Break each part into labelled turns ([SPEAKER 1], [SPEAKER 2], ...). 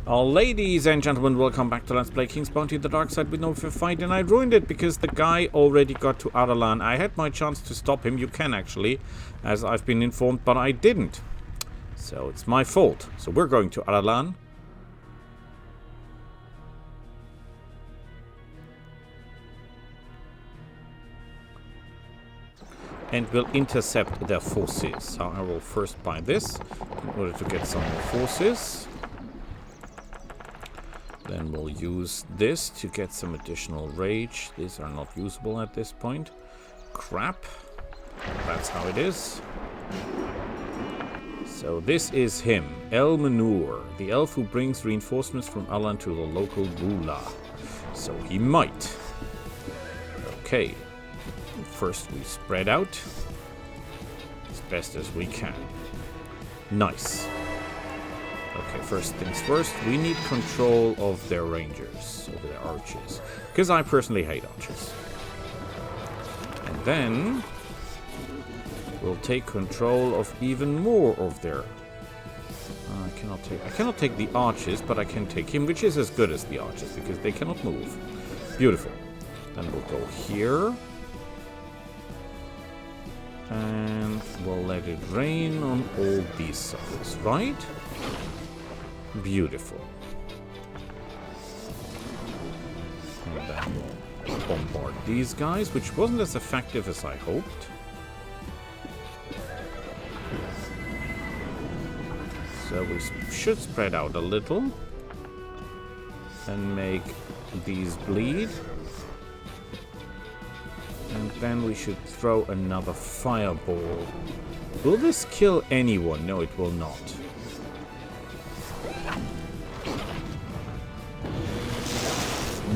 [SPEAKER 1] Ladies and gentlemen, welcome back to Let's Play King's Bounty: The Dark Side with no fear fight, and I ruined it because the guy already got to Adalan. I had my chance to stop him. You can actually, as I've been informed, but I didn't. So it's my fault. So we're going to Adalan. And we'll intercept their forces. So I will first buy this in order to get some more forces. Then we'll use this to get some additional rage. These are not usable at this point. Crap. That's how it is. So this is him. Manour, the elf who brings reinforcements from Alan to the local ruler. So he might. Okay. First we spread out as best as we can. Nice. Okay, first things first, we need control of their rangers, of their archers. Because I personally hate archers. And then we'll take control of even more of their... I cannot take the archers, but I can take him, which is as good as the archers, because they cannot move. Beautiful. Then we'll go here. And we'll let it rain on all these suckers, right? Beautiful. And then we'll bombard these guys, which wasn't as effective as I hoped. So we should spread out a little and make these bleed. And then we should throw another fireball. Will this kill anyone? No, it will not.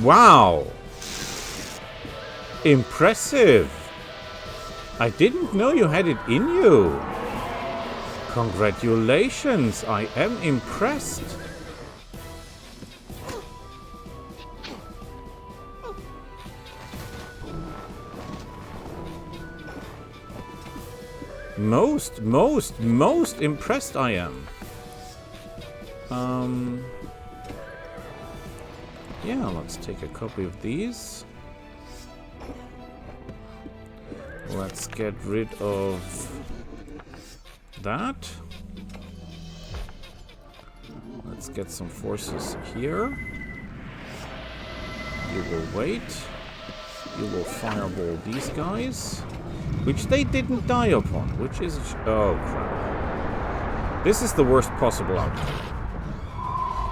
[SPEAKER 1] Wow! Impressive! I didn't know you had it in you. Congratulations! I am impressed. Most impressed I am. Yeah, let's take a copy of these. Let's get rid of that. Let's get some forces here. You will wait. You will fireball these guys. Which they didn't die upon, which is... Oh, crap. This is the worst possible outcome.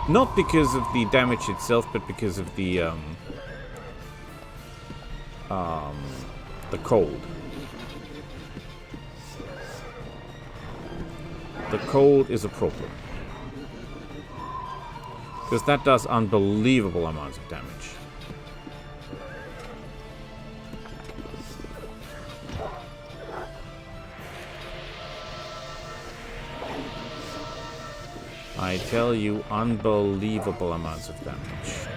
[SPEAKER 1] Not because of the damage itself, but because of the cold. The cold is a problem. Because that does unbelievable amounts of damage. I tell you, unbelievable amounts of damage.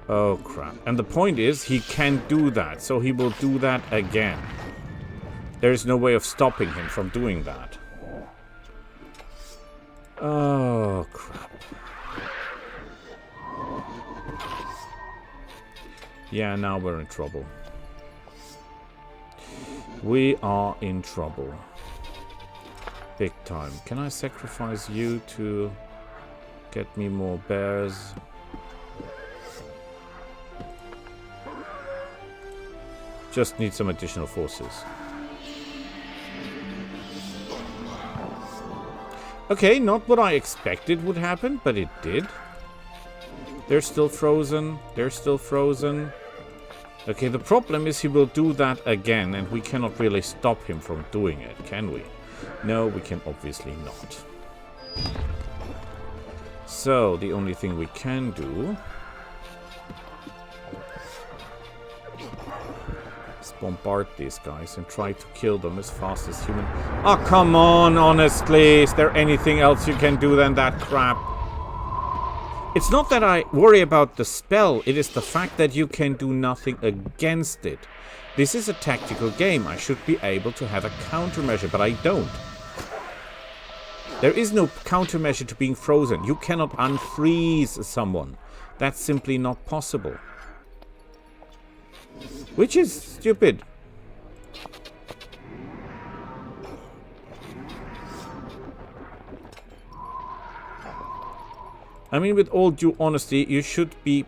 [SPEAKER 1] Oh crap. And the point is, he can't do that, so he will do that again. There is no way of stopping him from doing that. Oh crap. Yeah, now we're in trouble. We are in trouble. Big time. Can I sacrifice you to get me more bears? Just need some additional forces. Okay, not what I expected would happen, but it did. They're still frozen. They're still frozen. Okay, the problem is he will do that again, and we cannot really stop him from doing it, can we? No, we can obviously not. So, the only thing we can do is bombard these guys and try to kill them as fast as human... Oh, come on, honestly! Is there anything else you can do than that crap? It's not that I worry about the spell, it is the fact that you can do nothing against it. This is a tactical game. I should be able to have a countermeasure, but I don't. There is no countermeasure to being frozen. You cannot unfreeze someone. That's simply not possible. Which is stupid. I mean, with all due honesty, you should be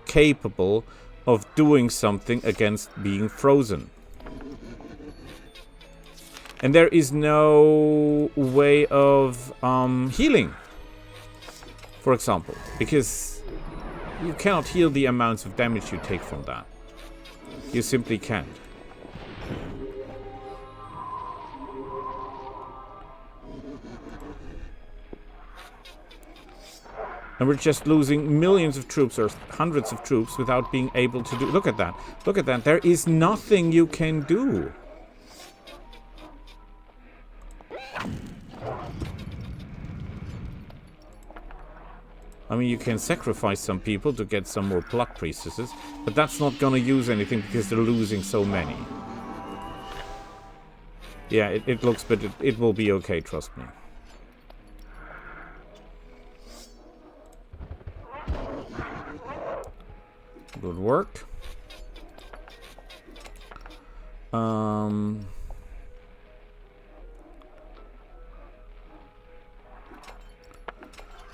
[SPEAKER 1] capable of doing something against being frozen. And there is no way of healing, for example, because you cannot heal the amounts of damage you take from that. You simply can't. And we're just losing millions of troops or hundreds of troops without being able to do... Look at that. Look at that. There is nothing you can do. I mean, you can sacrifice some people to get some more blood priestesses, but that's not gonna use anything because they're losing so many. Yeah, it looks, but it will be okay, trust me. Good work.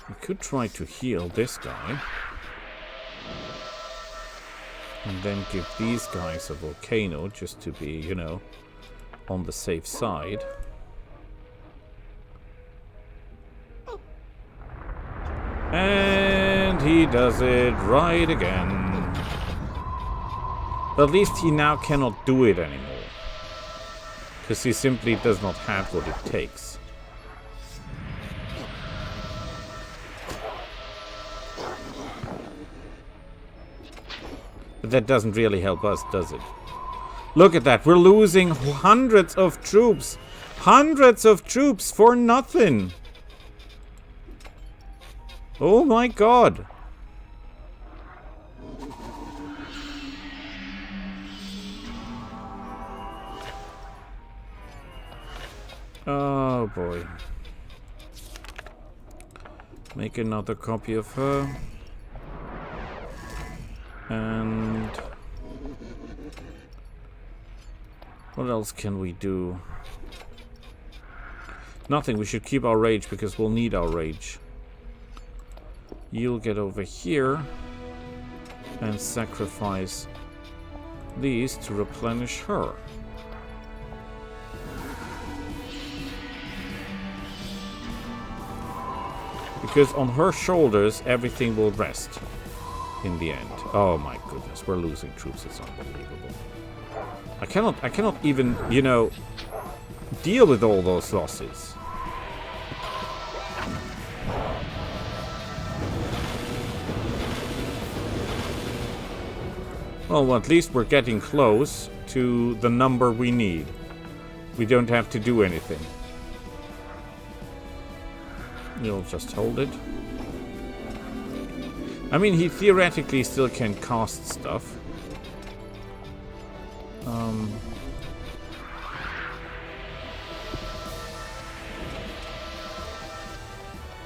[SPEAKER 1] We could try to heal this guy. And then give these guys a volcano just to be, you know, on the safe side. And he does it right again. But at least he now cannot do it anymore. Because he simply does not have what it takes. But that doesn't really help us, does it? Look at that. We're losing hundreds of troops. Hundreds of troops for nothing. Oh my god. Oh boy. Make another copy of her. And what else can we do? Nothing. We should keep our rage because we'll need our rage. You'll get over here and sacrifice these to replenish her. Because on her shoulders everything will rest in the end. Oh my goodness, we're losing troops. It's unbelievable. I cannot even, you know, deal with all those losses. Well, at least we're getting close to the number we need. We don't have to do anything. You'll just hold it. I mean, he theoretically still can cast stuff.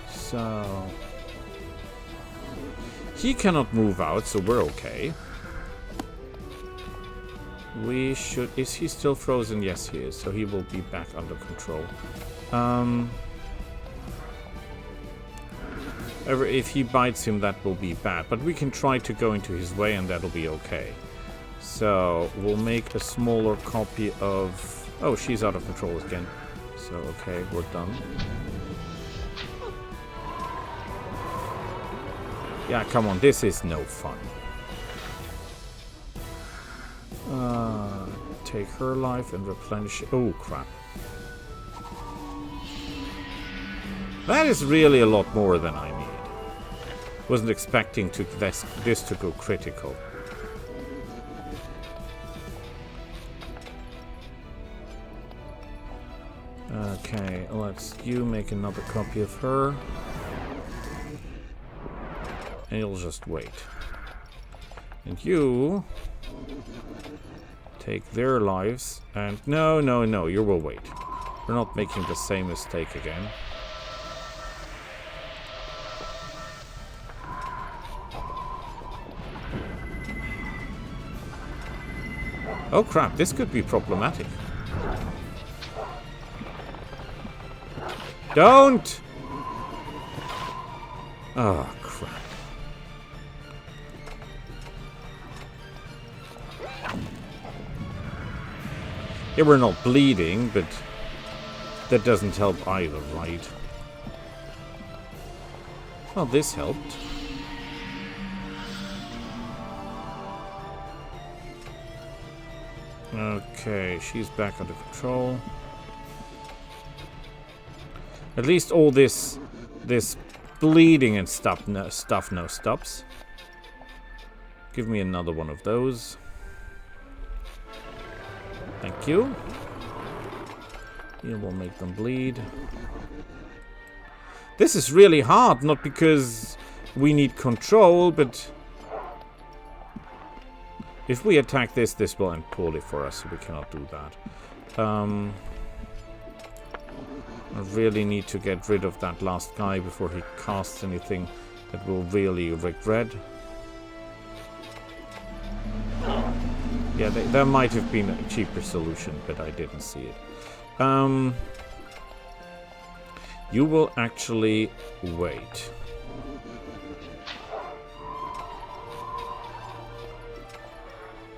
[SPEAKER 1] So... he cannot move out, so we're okay. We should... is he still frozen? Yes, he is. So he will be back under control. If he bites him, that will be bad. But we can try to go into his way and that'll be okay. So we'll make a smaller copy of... oh, she's out of control again. So, okay, we're done. Yeah, come on, this is no fun. Take her life and replenish... oh, crap. That is really a lot more than I need. Wasn't expecting this to go critical. Okay, let's you make another copy of her. And you'll just wait. And you take their lives, and no, you will wait. We're not making the same mistake again. Oh crap, this could be problematic. Don't! Oh crap. Yeah, we're not bleeding, but that doesn't help either, right? Well, this helped. Okay, she's back under control. At least all this bleeding and stuff now stops. Give me another one of those. Thank you. You will make them bleed. This is really hard, not because we need control, but if we attack this, this will end poorly for us, so we cannot do that. I really need to get rid of that last guy before he casts anything that will really regret. Yeah, there might have been a cheaper solution, but I didn't see it. You will actually wait.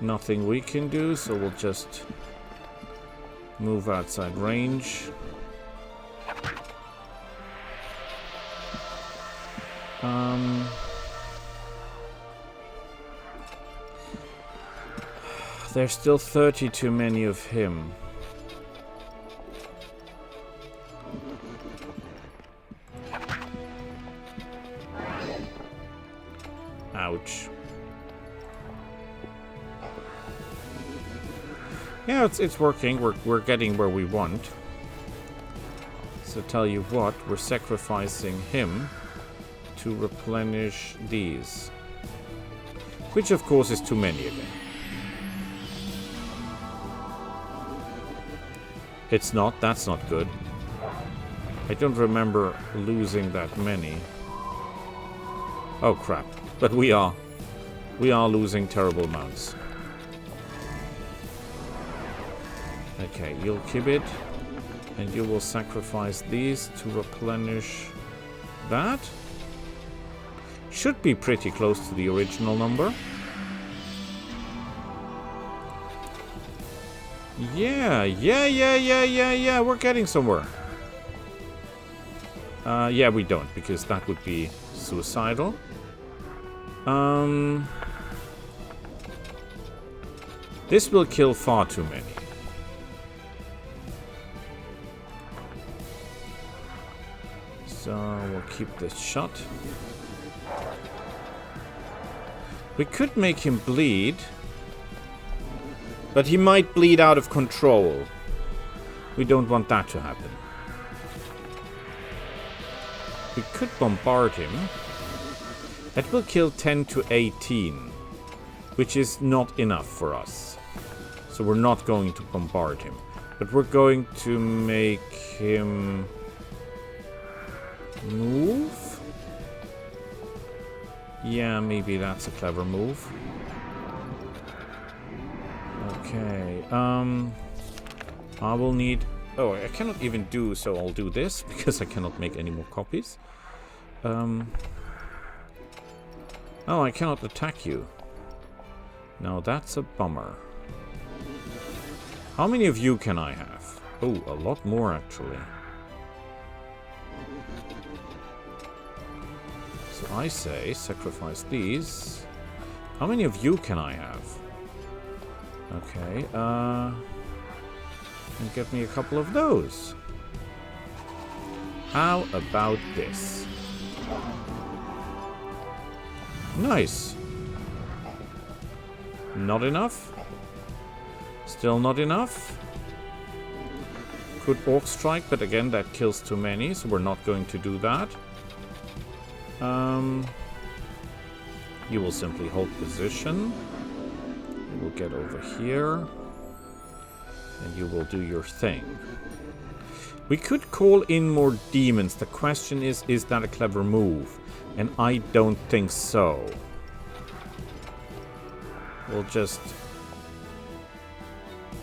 [SPEAKER 1] Nothing we can do, so we'll just move outside range. There's still 30 too many of him. Ouch. Yeah, it's working. We're getting where we want. So tell you what, we're sacrificing him to replenish these. Which of course is too many again. It's not, that's not good. I don't remember losing that many. Oh crap. But we are losing terrible amounts. Okay, you'll keep it. And you will sacrifice these to replenish that. Should be pretty close to the original number. Yeah, we're getting somewhere. Yeah, we don't, because that would be suicidal. This will kill far too many. So we'll keep this shot. We could make him bleed. But he might bleed out of control. We don't want that to happen. We could bombard him. That will kill 10 to 18. Which is not enough for us. So we're not going to bombard him. But we're going to make him move. Yeah, maybe that's a clever move. Okay, I will need... Oh, I cannot even do, so I'll do this, because I cannot make any more copies. Oh, I cannot attack you. Now, that's a bummer. How many of you can I have? Oh, a lot more, actually. So I say, sacrifice these. How many of you can I have? Okay, and get me a couple of those. How about this? Nice. Not enough? Still not enough? Could Orc Strike, but again, that kills too many, so we're not going to do that. You will simply hold position. We'll get over here. And you will do your thing. We could call in more demons. The question is that a clever move? And I don't think so. We'll just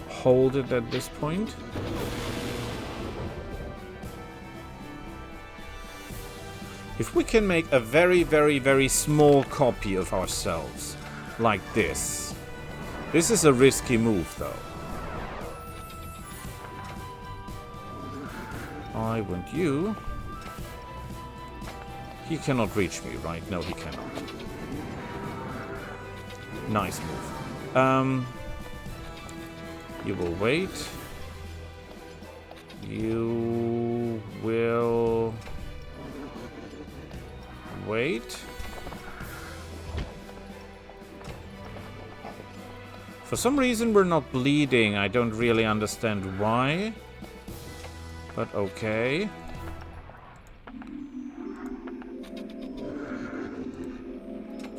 [SPEAKER 1] hold it at this point. If we can make a very, very, very small copy of ourselves, like this. This is a risky move, though. I want you. He cannot reach me, right? No, he cannot. Nice move. You will wait. You will wait. For some reason we're not bleeding. I don't really understand why. But okay.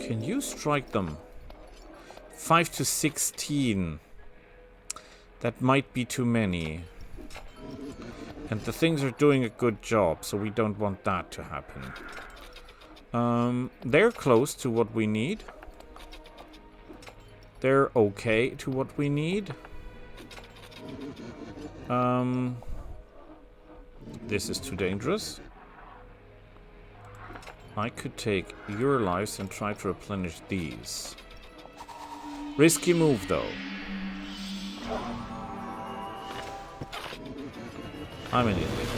[SPEAKER 1] Can you strike them? 5 to 16. That might be too many. And the things are doing a good job, so we don't want that to happen. They're close to what we need. They're okay to what we need. This is too dangerous. I could take your lives and try to replenish these. Risky move, though. I'm an idiot.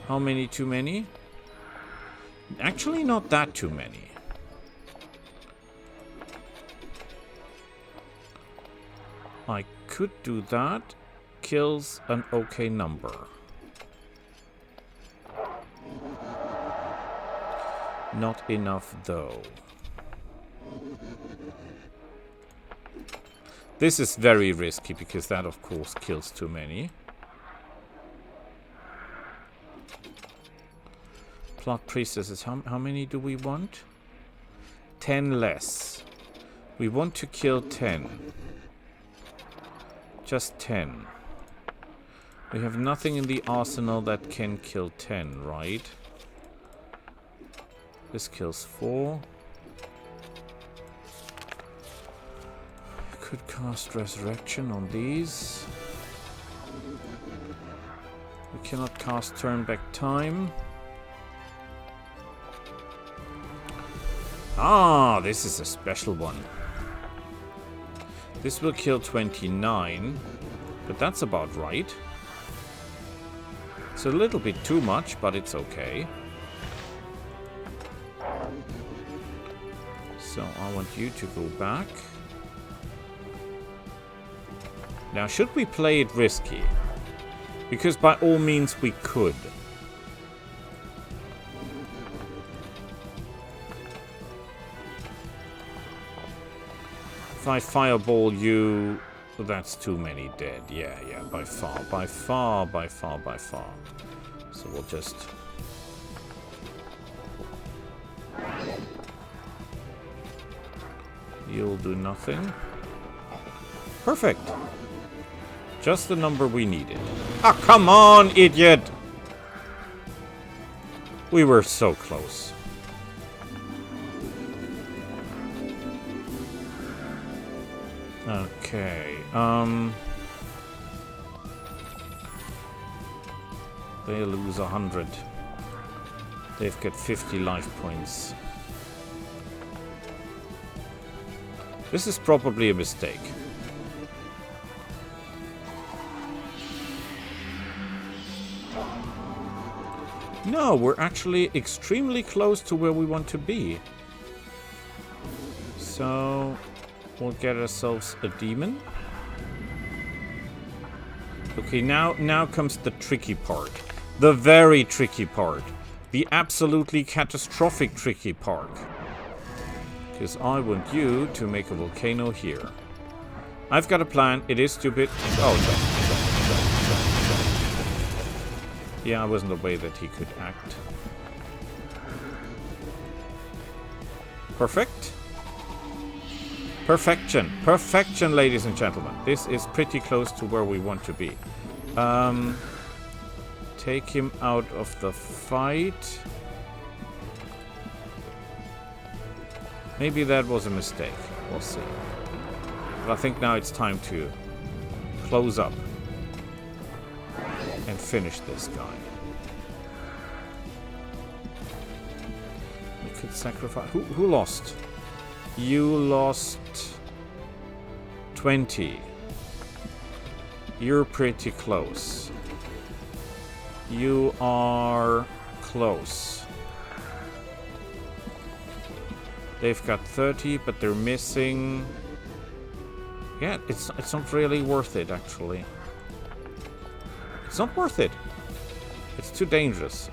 [SPEAKER 1] How many too many? Actually, not that too many. I could do that. Kills an okay number. Not enough, though. This is very risky, because that, of course, kills too many. Plot priestesses. How many do we want? 10 less. We want to kill 10. Just 10. We have nothing in the arsenal that can kill 10, right? This kills 4. Could cast Resurrection on these. We cannot cast Turn Back Time. Ah, this is a special one. This will kill 29, but that's about right. It's a little bit too much, but it's okay. So I want you to go back. Now, should we play it risky? Because by all means we could. If I fireball you, that's too many dead. Yeah, by far, by far, by far, by far. So we'll just... You'll do nothing. Perfect. Just the number we needed. Ah, come on, idiot! We were so close. Okay, they lose 100. They've got 50 life points. This is probably a mistake. No, we're actually extremely close to where we want to be. So... we'll get ourselves a demon. Okay, now comes the tricky part. The very tricky part. The absolutely catastrophic tricky part. Because I want you to make a volcano here. I've got a plan. It is stupid. Oh, yeah, I wasn't aware that he could act. Perfection. Perfection, ladies and gentlemen. This is pretty close to where we want to be. Take him out of the fight. Maybe that was a mistake. We'll see. But I think now it's time to close up and finish this guy. We could sacrifice... Who lost? You lost 20. You're pretty close. You are close. They've got 30, but they're missing... Yeah, it's not really worth it, actually. It's not worth it. It's too dangerous.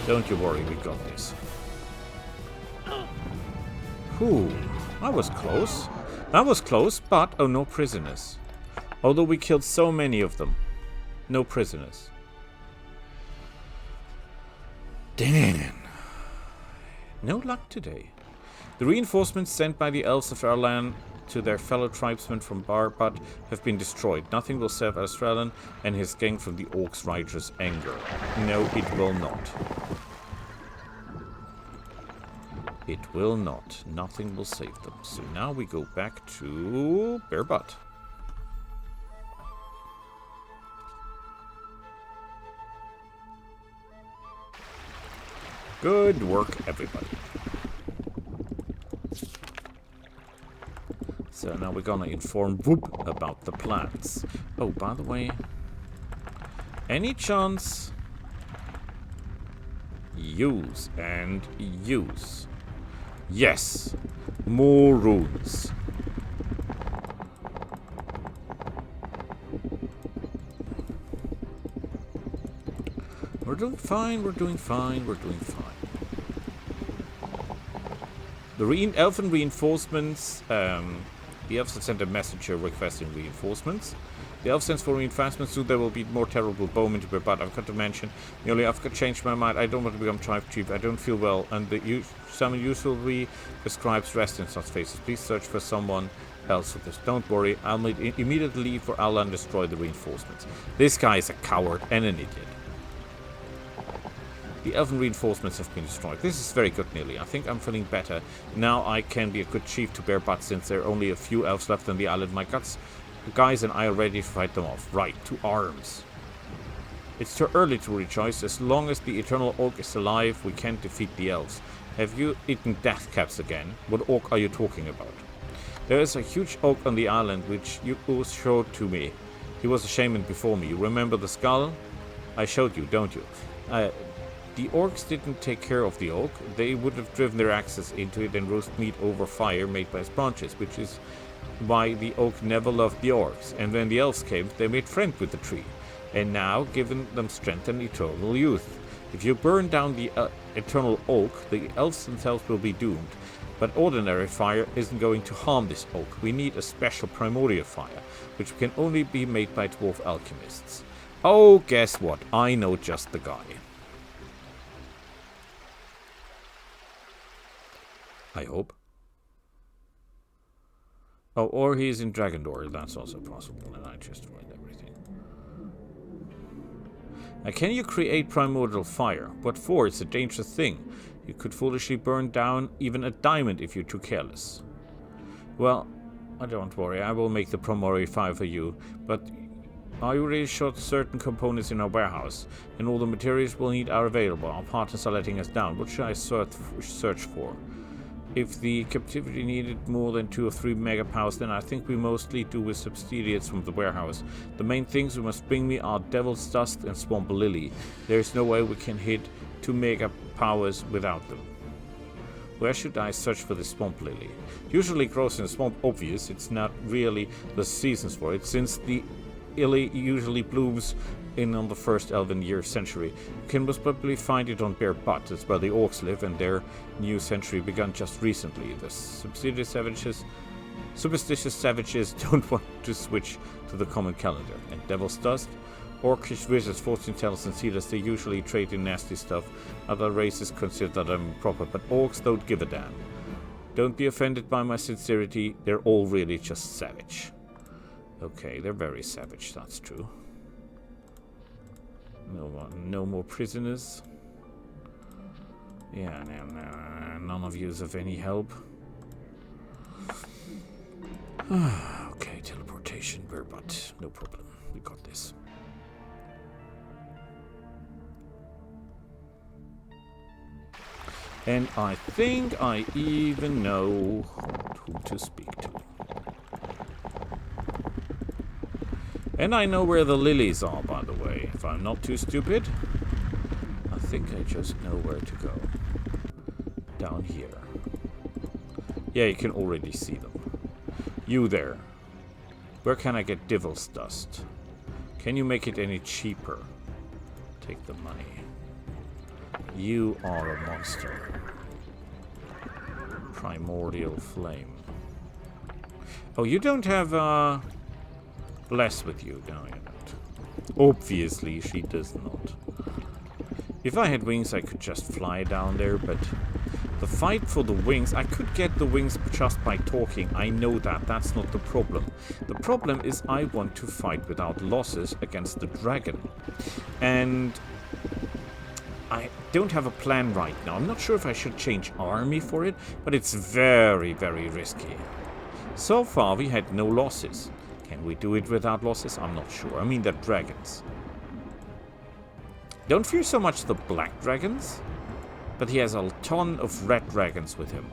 [SPEAKER 1] Don't you worry, we got this. Whew, that was close. That was close, but... Oh, no prisoners. Although we killed so many of them. No prisoners. Damn. No luck today. The reinforcements sent by the elves of Erlan to their fellow tribesmen from Barbat have been destroyed. Nothing will save Australian and his gang from the Orcs' righteous anger. No, it will not. It will not. Nothing will save them. So now we go back to Barbat. Good work, everybody. So now we're gonna inform Whoop about the plans. Oh, by the way, any chance? Use and use. Yes, more runes. We're doing fine, we're doing fine, we're doing fine. The elven reinforcements, the elves have sent a messenger requesting reinforcements. The elf sends for reinforcements, so there will be more terrible bowmen to be, but I've got to mention, nearly I've got changed my mind. I don't want to become tribe chief, I don't feel well, and someone usually prescribes rest in such phases. Please search for someone else for this. Don't worry, I'll immediately leave for Allah and destroy the reinforcements. This guy is a coward and an idiot. The elven reinforcements have been destroyed. This is very good, Nearly. I think I'm feeling better. Now I can be a good chief to bear butt since there are only a few elves left on the island. My guys and I are ready to fight them off. Right, to arms. It's too early to rejoice. As long as the eternal orc is alive, we can't defeat the elves. Have you eaten death caps again? What orc are you talking about? There is a huge oak on the island which you showed to me. He was a shaman before me. You remember the skull? I showed you, don't you? The orcs didn't take care of the oak. They would have driven their axes into it and roast meat over fire made by its branches, which is why the oak never loved the orcs. And when the elves came, they made friends with the tree, and now given them strength and eternal youth. If you burn down the eternal oak, the elves themselves will be doomed. But ordinary fire isn't going to harm this oak. We need a special primordial fire, which can only be made by dwarf alchemists. Oh, guess what? I know just the guy. I hope. Oh, or he's in Dragondor. That's also possible, and I just find everything. Now, can you create primordial fire? What for? It's a dangerous thing. You could foolishly burn down even a diamond if you're too careless. Well, don't worry. I will make the primordial fire for you. But are you really short certain components in our warehouse? And all the materials we'll need are available. Our partners are letting us down. What should I search for? If the captivity needed more than 2 or 3 megapowers, then I think we mostly do with substitutes from the warehouse. The main things you must bring me are Devil's Dust and Swamp Lily. There is no way we can hit 2 megapowers without them. Where should I search for the Swamp Lily? Usually grows in a swamp, obvious. It's not really the seasons for it, since the lily usually blooms in on the first elven year century. You can most probably find it on Bare Butt. That's where the orcs live, and their new century began just recently. The superstitious savages don't want to switch to the common calendar. And Devil's Dust? Orcish wizards, fortune tellers, and sealers, they usually trade in nasty stuff. Other races consider that I'm improper, but orcs don't give a damn. Don't be offended by my sincerity. They're all really just savage. Okay, they're very savage, that's true. No more prisoners. Yeah, no, none of you is of any help. Okay, teleportation, but no problem. We got this. And I think I even know who to speak to. And I know where the lilies are, by the way. If I'm not too stupid, I think I just know where to go. Down here. Yeah, you can already see them. You there. Where can I get devil's dust? Can you make it any cheaper? Take the money. You are a monster. Primordial flame. Oh, you don't have, Bless with you. No, you don't. Obviously, she does not. If I had wings, I could just fly down there, but the fight for the wings, I could get the wings just by talking. I know that. That's not the problem. The problem is I want to fight without losses against the dragon. And I don't have a plan right now. I'm not sure if I should change army for it, but it's very, very risky. So far, we had no losses. Can we do it without losses? I'm not sure. I mean, they're dragons. Don't fear so much the black dragons, but he has a ton of red dragons with him.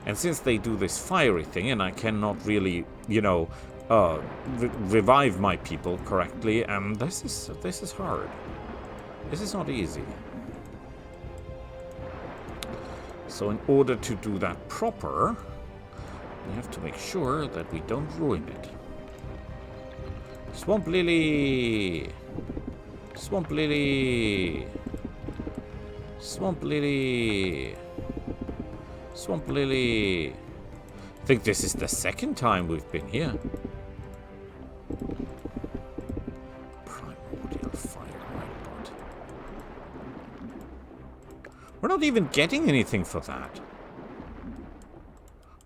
[SPEAKER 1] And since they do this fiery thing, and I cannot really, you know, revive my people correctly, this is hard. This is not easy. So in order to do that proper, we have to make sure that we don't ruin it. Swamp Lily! Swamp Lily! Swamp Lily! Swamp Lily! I think this is the second time we've been here. Primordial fire, my god. We're not even getting anything for that.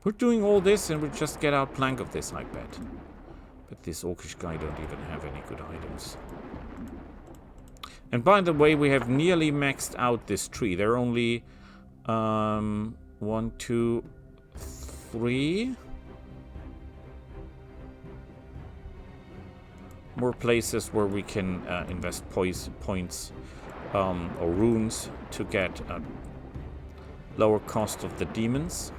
[SPEAKER 1] We're doing all this and we'll just get outflank of this, I bet. But this orcish guy don't even have any good items. And by the way, we have nearly maxed out this tree. There are only 1, 2, 3 more places where we can invest points or runes to get a lower cost of the demons.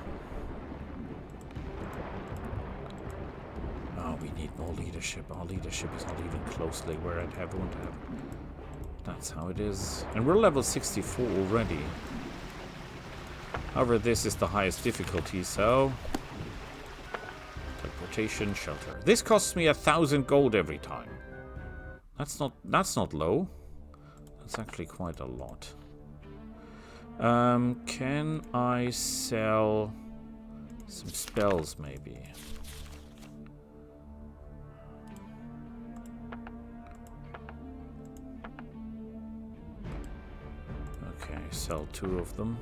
[SPEAKER 1] Oh, we need more leadership. Our leadership is not even closely where I'd want to have. That's how it is. And we're level 64 already. However, this is the highest difficulty, so... Teleportation, shelter. This costs me 1,000 gold every time. That's not low. That's actually quite a lot. Can I sell some spells, maybe? Okay, sell 2 of them.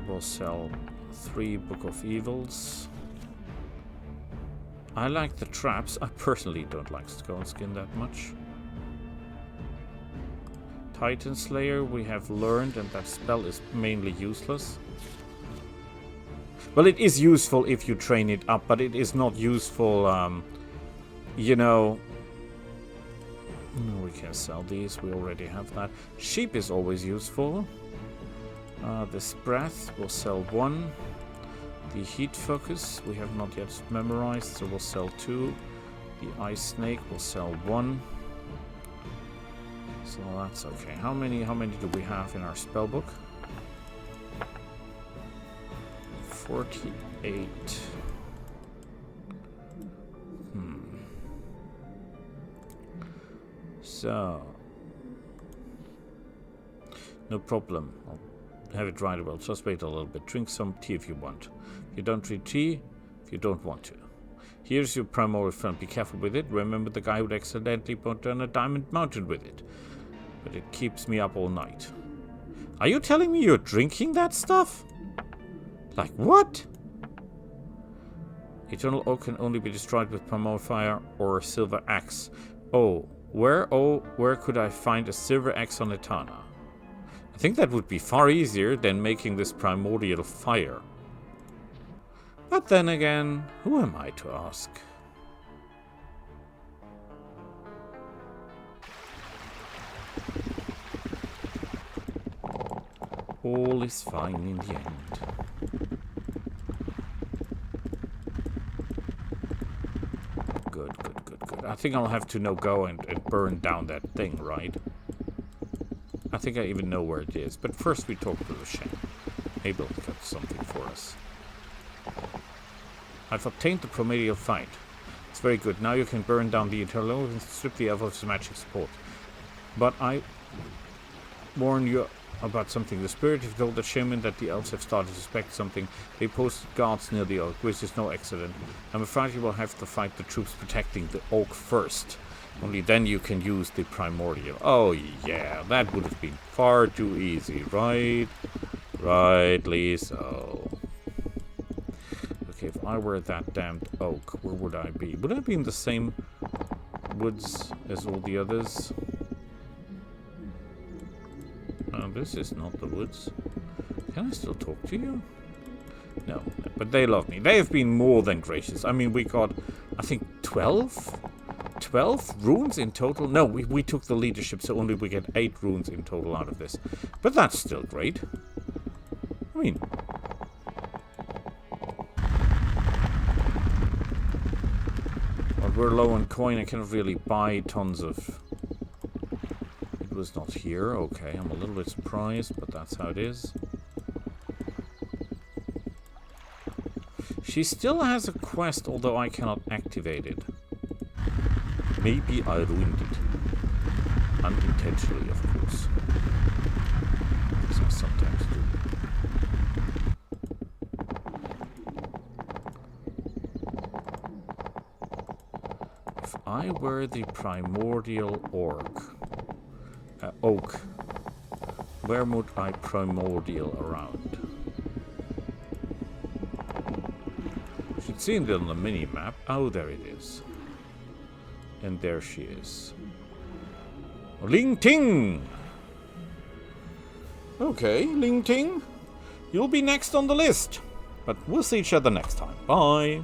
[SPEAKER 1] We'll sell 3 Book of Evils. I like the traps. I personally don't like Skull and Skin that much. Titan Slayer we have learned, and that spell is mainly useless. Well, it is useful if you train it up, but it is not useful, you know... We can sell these, we already have that. Sheep is always useful. This breath, we'll sell 1. The heat focus, we have not yet memorized, so we'll sell 2. The ice snake, we'll sell 1. So that's okay. How many do we have in our spell book? 48. So, no problem. I'll have it right away. Just wait a little bit. Drink some tea if you want. If you don't drink tea, if you don't want to. Here's your primordial friend. Be careful with it. Remember the guy who accidentally put down a diamond mountain with it. But it keeps me up all night. Are you telling me you're drinking that stuff? Like what? Eternal oak can only be destroyed with primordial fire or a silver axe. Oh, where could I find a silver axe on Etana? I think that would be far easier than making this primordial fire. But then again, who am I to ask? All is fine in the end. Good. I think I'll have to now go and burn down that thing, right? I think I even know where it is. But first we talk to the Shen. Maybe he'll got something for us. I've obtained the primordial fight. It's very good. Now you can burn down the Eternal and strip the elf of his magic support. But I warn you about something. The spirit have told the shaman that the elves have started to suspect something. They posted guards near the oak, which is no accident. I'm afraid you will have to fight the troops protecting the oak first. Only then you can use the primordial. Oh yeah, that would have been far too easy, right? Rightly so. Okay, if I were that damned oak, where would I be? Would I be in the same woods as all the others? This is not the woods. Can I still talk to you? No, but they love me. They have been more than gracious. I mean, we got, I think, 12 runes in total. No, we took the leadership, so only we get 8 runes in total out of this. But that's still great. I mean... Well, we're low on coin. I cannot really buy tons of... It was not here. Okay, I'm a little bit surprised, but that's how it is. She still has a quest, although I cannot activate it. Maybe I ruined it. Unintentionally, of course. As I sometimes do. If I were the primordial oak, where would I primordial around? You should see it on the mini-map. Oh, there it is. And there she is. Ling Ting! Okay, Ling Ting. You'll be next on the list. But we'll see each other next time. Bye!